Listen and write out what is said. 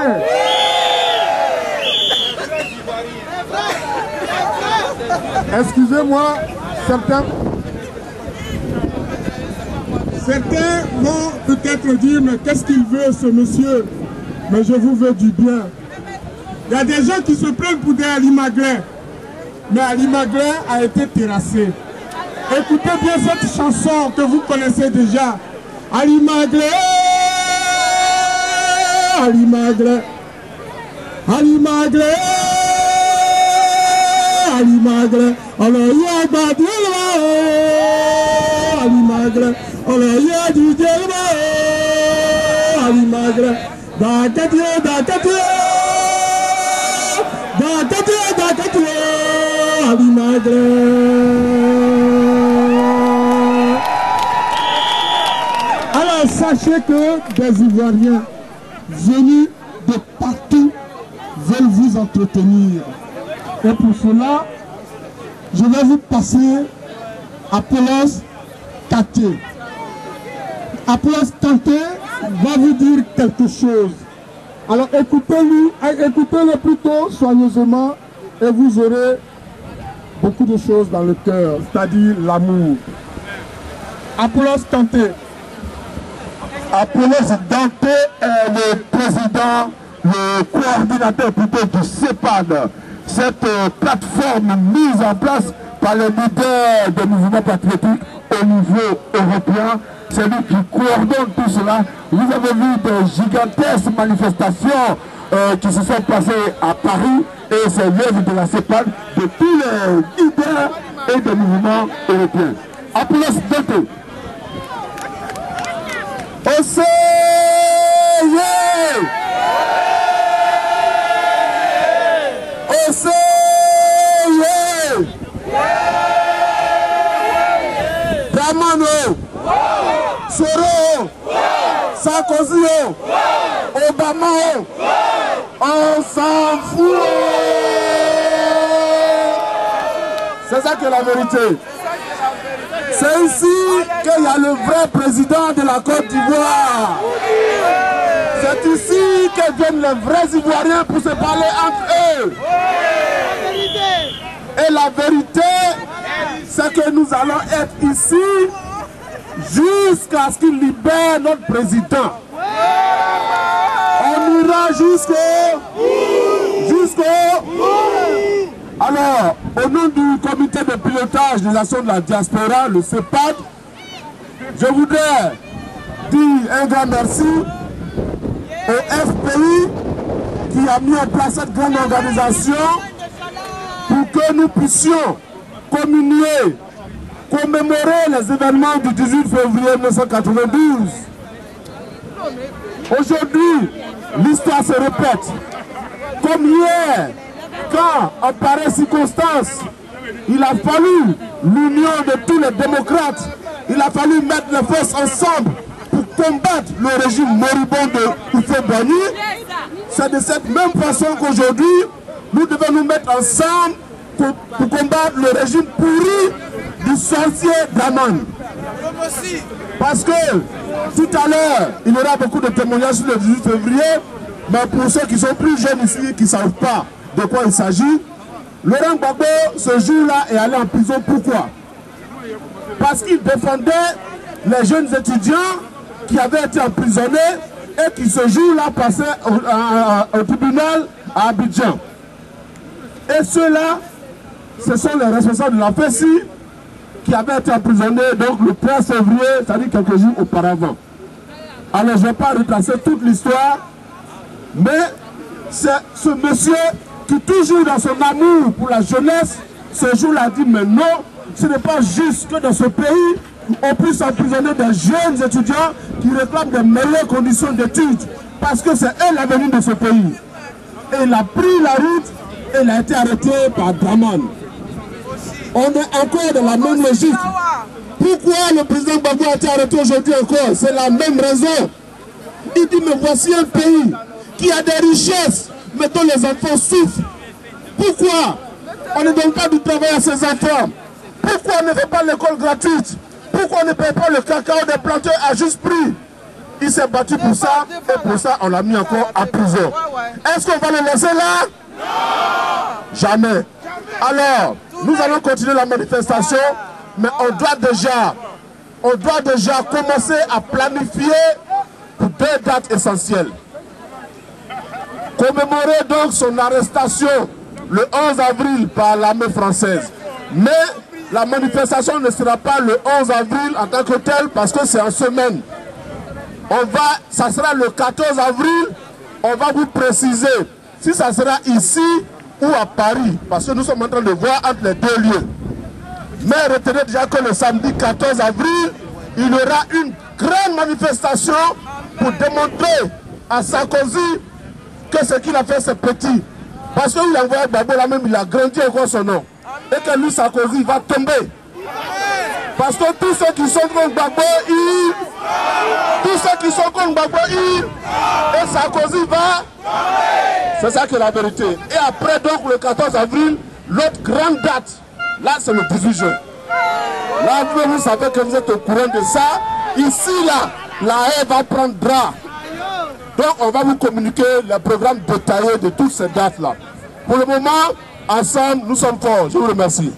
Ivoiriens. Excusez-moi, certains vont peut-être dire, mais qu'est-ce qu'il veut ce monsieur? Mais je vous veux du bien. Il y a des gens qui se plaignent pour des Ali Maghré. Mais Ali Maghré a été terrassé. Écoutez bien cette chanson que vous connaissez déjà. Ali Maghré, Ali Maghré, Ali Maghré, Ali Maghré, alors il y a Badila, Ali Maghré, alors il y a DJ, Ali Maghré, Dakatia, Dakatia, Dakatia, Dakatia, Ali Maghré. Alors sachez que des Ivoiriens venus de partout veulent vous entretenir. Et pour cela, je vais vous passer Apollos Kanté. Apollos Kanté va vous dire quelque chose. Alors écoutez-le plutôt soigneusement et vous aurez beaucoup de choses dans le cœur, c'est-à-dire l'amour. Apollos Kanté. Apollos Kanté est le président, le coordinateur plutôt du CEPAD, cette plateforme mise en place par les leaders des mouvements patriotiques au niveau européen. C'est lui qui coordonne tout cela. Vous avez vu des gigantesques manifestations qui se sont passées à Paris et c'est l'œuvre de la CEPAD, de tous les leaders et des mouvements européens. Apollos Kanté. Oseye! Oseye! Dramano! Soro! Sarkozy! Obama! On s'en fout! C'est ça qui est la vérité. C'est ici qu'il y a le vrai président de la Côte d'Ivoire. C'est ici que viennent les vrais Ivoiriens pour se parler entre eux. Et la vérité, c'est que nous allons être ici jusqu'à ce qu'il libère notre président. On ira jusqu'au... Alors, au nom du comité de pilotage des actions de la diaspora, le CEPAD, je voudrais dire un grand merci au FPI qui a mis en place cette grande organisation pour que nous puissions commémorer les événements du 18 février 1992. Aujourd'hui, l'histoire se répète. Comme hier, quand, en pareille circonstance, il a fallu l'union de tous les démocrates, il a fallu mettre les forces ensemble pour combattre le régime moribond de Houphouët-Boigny. C'est de cette même façon qu'aujourd'hui, nous devons nous mettre ensemble pour combattre le régime pourri du sorcier Dramane. Parce que tout à l'heure, il y aura beaucoup de témoignages sur le 18 février, mais pour ceux qui sont plus jeunes ici, qui ne savent pas de quoi il s'agit, Laurent Gbagbo, ce jour-là, est allé en prison. Pourquoi? Parce qu'il défendait les jeunes étudiants qui avaient été emprisonnés et qui ce jour-là passaient au tribunal à Abidjan. Et ceux-là, ce sont les responsables de la FESI qui avaient été emprisonnés donc le 13 février, c'est-à-dire quelques jours auparavant. Alors je ne vais pas retracer toute l'histoire, mais c'est ce monsieur qui toujours dans son amour pour la jeunesse, ce jour-là dit mais non, ce n'est pas juste que dans ce pays, on puisse emprisonner des jeunes étudiants qui réclament des meilleures conditions d'études, parce que c'est eux l'avenir de ce pays. Et il a pris la route et il a été arrêté par Dramane. On est encore dans la même logique. Pourquoi le président Gbagbo a été arrêté aujourd'hui encore? C'est la même raison. Il dit mais voici un pays qui a des richesses, mais dont les enfants souffrent. Pourquoi on ne donne pas du travail à ces enfants? Pourquoi on ne fait pas l'école gratuite? Pourquoi on ne paye pas le cacao des planteurs à juste prix? Il s'est battu pour ça, et pour ça, on l'a mis encore à prison. Est-ce qu'on va le laisser là? Non! Jamais. Alors, nous allons continuer la manifestation, mais on doit déjà commencer à planifier pour 2 dates essentielles. Commémorer donc son arrestation le 11 avril par l'armée française. Mais la manifestation ne sera pas le 11 avril en tant que tel parce que c'est en semaine. Ça sera le 14 avril, on va vous préciser si ça sera ici ou à Paris, parce que nous sommes en train de voir entre les 2 lieux. Mais retenez déjà que le samedi 14 avril, il y aura une grande manifestation pour démontrer à Sarkozy que ce qu'il a fait c'est petit. Parce qu'il a envoyé Gbagbo là même, il a grandi encore son nom. Et que lui, Sarkozy, va tomber. Parce que tous ceux qui sont contre Gbagbo, et Sarkozy va. C'est ça qui est la vérité. Et après donc le 14 avril, l'autre grande date, là c'est le 18 juin. Là vous savez que vous êtes au courant de ça. Ici là, la haie va prendre drap. Donc on va vous communiquer le programme détaillé de toutes ces dates là. Pour le moment, ensemble, nous sommes forts. Je vous remercie.